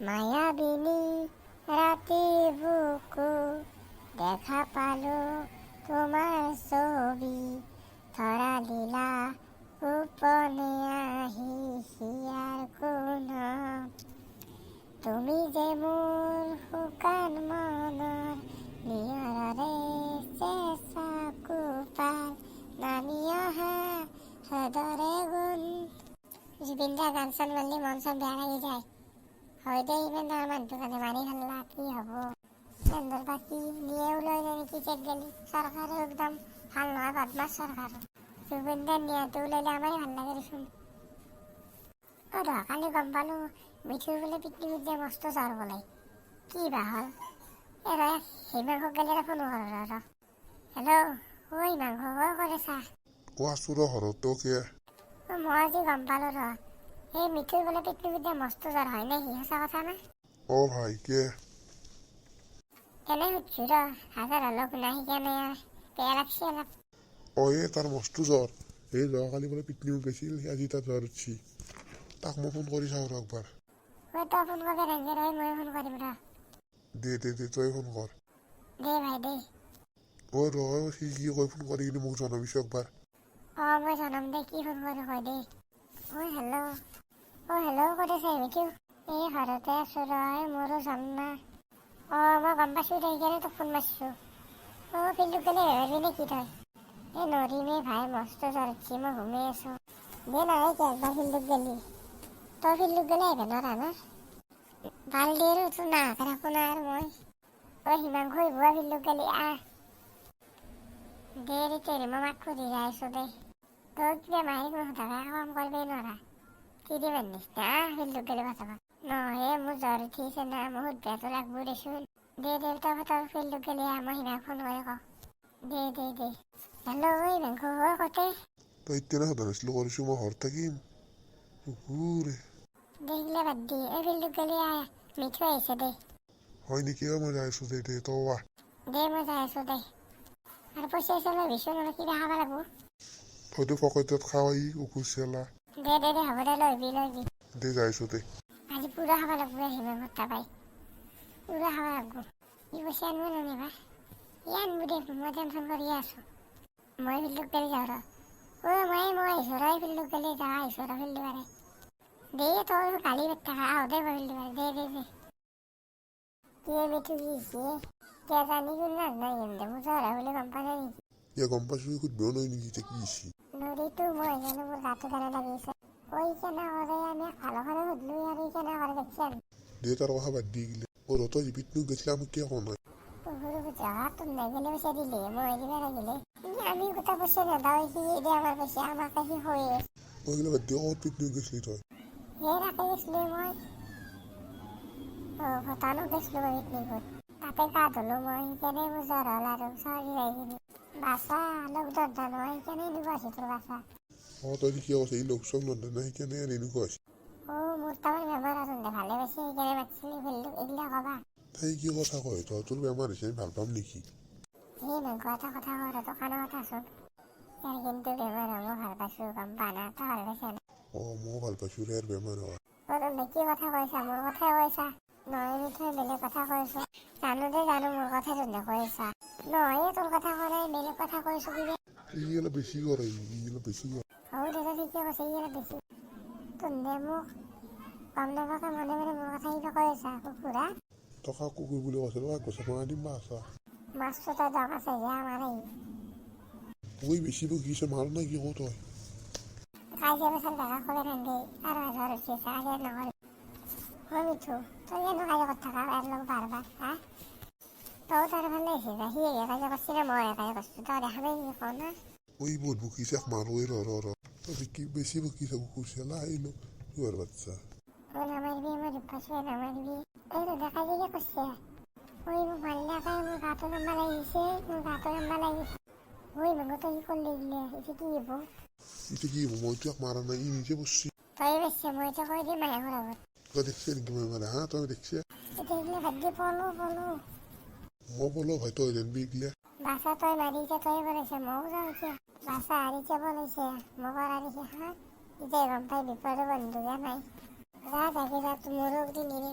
মায়াবিনী ৰাতেৰ বুকু দেখা পালো তোমাৰ ছবি ধৰা লীলা গোপনে আহি হিয়াৰ কোন তুমি যে মোৰ শুকান মনৰ নিয়ৰৰে চেঁচা কোপাল নামি অহা হৃদৰে গুণ জুবিন দা গান চান মাৰিলে মন চন বেয়া লাগি যায়। হয় দে ইমান ডাঙৰ মানুহটোৰ কাৰণে মাৰি খালা কি হ'ব। কেন্দ্ৰৰ বাকী নিয়েও লৈ যায় নেকি চেক গেলি চৰকাৰে একদম ভাল নহয় বদমাছ চৰকাৰ। জুবিন দাৰ নিয়াটো ওলাইলে আমাৰে ভাল লাগে দেচোন। কালি গম পালোঁ মিঠুৰ বোলে পিকনিকত যে মস্ত জ্বৰ বোলে কি বা হ'ল। এৰা হিমাংশক গেলে ফোন কৰ ৰ। হেল্ল' ঐ হিমাংশ ঐ কৰে চা আছো ৰ ঘৰতো কিয় মই আজি গম পালোঁ ৰ এই মিঠুৰ বোলে পিকনিকত যে মস্ত জ্বৰ হয় নে সি সঁচা কথা না। ভাই কিয় এনে সুধিছোঁ ৰ হাজাৰ হ'লেও শুনা সেইকাৰণে বেয়া লাগছে অলপ। তাৰ মস্ত জ্বৰ এই যোৱাকালি বোলে পিকনিকত গৈছিল আজি তাৰ জ্বৰ উঠছি তাক মই ফোন কৰি চাওঁ ৰ একবাৰ। তই ফোন কৰিব নালাগে ৰ মই ফোন কৰিম ৰ। দে তই ফোন কৰ। দে ভাই দে। সি কি কয় ফোন কৰি কিনে মোক জনাবিছো একবাৰ। মই জনাম দে কি ফোন কৰি কয় দে। হেল্ল' ক'ত আছে মিঠু? এই ঘৰতে আছোঁ ৰ মোৰো যাম না। মই গম পাইছোঁ দে সেইকাৰণে তোক ফোন মাৰিছোঁ। ফিল্ডত গ'লে হেৰি নেকি তই? এই নৰিমে ভাই মস্ত জ্বৰ উঠছি মই ঘুমাই আছোঁ। দে নাহে কি একবাৰ ফিল্ডত গেলি তই ফিল্ডত গ'লে আহিব নোৱাৰা না। ভাল দে আৰু তোৰ নাহাকে থাকোঁ না আৰু মই। হিমাংশু আহিব ফিল্ডত গেলি আহ। দে তেৰি মই মাক সুধি যাই আছোঁ দে। তই কিবা মাৰি কোনো সোধাকে কাম কৰিবই নোৱাৰা। তিৰি মাৰিছ না ফিল্ডত গেলি কথা নহয় মোৰ জ্বৰ উঠিছে না মই সুধিবতো লাগব দেচোন। দে তই ফিল্ডত গেলি আহ মই হিমাক ফোন কৰি কওঁ। দে হেল্ল' ঐ হিমাংশু কতে? তই এতিয়া সোধা নাছিলো কৰিছোঁ মই ঘৰত থাকিম দেখিলে বাদ দি এই ফিল্ডত গেলি আহ মিঠু আহিছে দে। হয় নেকি মই যাই আছোঁ দে তই আহ। দে মই যাই আছোঁ দে। আৰু পইচা লৈ বিচোন অলপ কিবা খাব লাগব। হয়তো পকেটত খাওয়াই উকুৰ চেলা। দে হ'ব দে লৈ আহিবি। দে যাই আছোঁ দে। আজি পুৰা খাব লাগব হিমাংশুৰ তাপাই পুৰা খাব লাগব। ই পইচা আনব নানিবা আনব দে মই টেনশ্যন কৰিয়ে আছোঁ। মই ফিল্ডত গেলি যাওঁ ৰ। মই আহিছোঁ ৰ ফিল্ডত গেলি যাওঁ আহিছোঁ ৰ ফিল্ডত বাৰে। দে তই গালি পাৰি থাকা আহ দে ফিল্ডত বাৰে দে। কি মিঠু কি হৈছে কিয় জানি কোন নাজানা দে মোৰ জ্বৰ বুলি গম পালে নেকি? গম পাইছোঁ সুধিবও নোৱাৰি নেকি এতিয়া কি হৈছে। নদীতো মই জানো মোৰ গাটো কেনে লাগিছে। কেনে কৰে আমি ভালো কৰে সুধলো আৰ কেনে কৰে দেখছেন। দে তাৰ কথা বাদ দি গিলে তই পিকনিক গৈছিলা আমাক কিয় কোৱা নাই? তোর নেগেলে পয়সা দিলে মই দিবে লাগিলে আমি কোথাও পয়সা নেদাও সি দে আমার পয়সা আমাকে সি হয়ে গিলা বাদ দি ক'ত পিকনিক গৈছিলি তই? রাখে গেছিলো মই ভূটানো গেছিলো মই পিকনিকত তাতে গা ধুলো মই সেইকাৰণে মোৰ জ্বৰ হ'ল আৰু চৰ্দি যাই কিনে বাচা লগ দৰদা নহয় সেইকাৰণে এনেকুৱা হৈছে তোৰ বাচা। তই কিয় কৈছে ই লগ চগ নধৰে সেইকাৰণে এনেকুৱা হৈছে। মোৰ তাৰমানে বেমাৰ আছে ভালে পাইছে সেইকাৰণে মাতিছিলি এইগিলা কবা। তাই কি কথা কয় তোৰ বেমাৰ হৈছে আমি ভাল পাম নেকি? মাংস এটা কথা কওঁ ৰ কাণৰ কথা চোন। ইয়াৰ কিন্তু বেমাৰ হ'ব ভাল পাইছোঁ গম পা না তই ভাল পাইছা না? ময়ো ভাল পাইছোঁ ইয়াৰ বেমাৰ হোৱা। কি কথা কৈছা মোৰ কথাই কৈছা নহয় তই বেলেগ কথা কৈছো জানো মোৰ কথাটো নকৈছা নহয় তোৰ কথা কোৱা নাই বেলেগ কথা কৈছো কিবা। ই অলপ বেছি কৰে হ'ব দে ঠিকে কৈছে ই অলপ বেছি তুন্দে মোক গম নাপাকে মনে মোৰ কথা কিবা কৈ আছা কুকুৰা। টকা কুকুৰ বুলি কৈছে গছা বনাই দিম বা আছা মাছটো তই দৰকাৰ আছে যে আমাৰ বেছি বকিছে মাৰ নাই কি কওঁ তই? কাজিয়া পেচাল দেখা খবৰ নাংগে আৰু জ্বৰ উঠি আছে কাজিয়া নকৰে। মিঠু তই জানো কাজিয়া কৰি থাকা ইয়াৰ লগত বাৰবাৰ হা? তই তাৰ ভালে হৈছে যা সি কাজিয়া কৰিছে না মই কাজিয়া কৰিছোঁ তই দেখা নাই কি কওঁ না? বহুত বকিছে মাৰোৱে তই বেছি বকিছে কুকুৰ চেলা আহিলো তোৰ বাচ্চা। নামাৰিবি মই দুখ পাইছোঁ নামাৰিবি এই দাদা কাজিয়া কৰিছে মোক মাৰিলে মোৰ গাটো লম্বা লাগিছে মগো তই কি কৰিলি দিলে এতিয়া কি হ'ব? এতিয়া কি হ'ব মইতো ইয়াক মাৰা নাই ই নিজে বসছি। তই বেছি মই এতিয়া কৈ দিম মাহে মোৰ আগত। তই দেখছে নেকি মই মাৰা হা তই দেখছে? এতিয়া এইগিলা বাদ দি পলো মই বলো ভাই তই জানবি এইগিলা। বাচা তই মাৰি এতিয়া তই বনাইছে ময়ো যাওঁ এতিয়া বাচা হাৰি এতিয়া বনাইছে মই কৰা দিছে হা এতিয়া গম পাই বিপদৰ বন্ধু নাই যা মোৰো একদিন নিৰি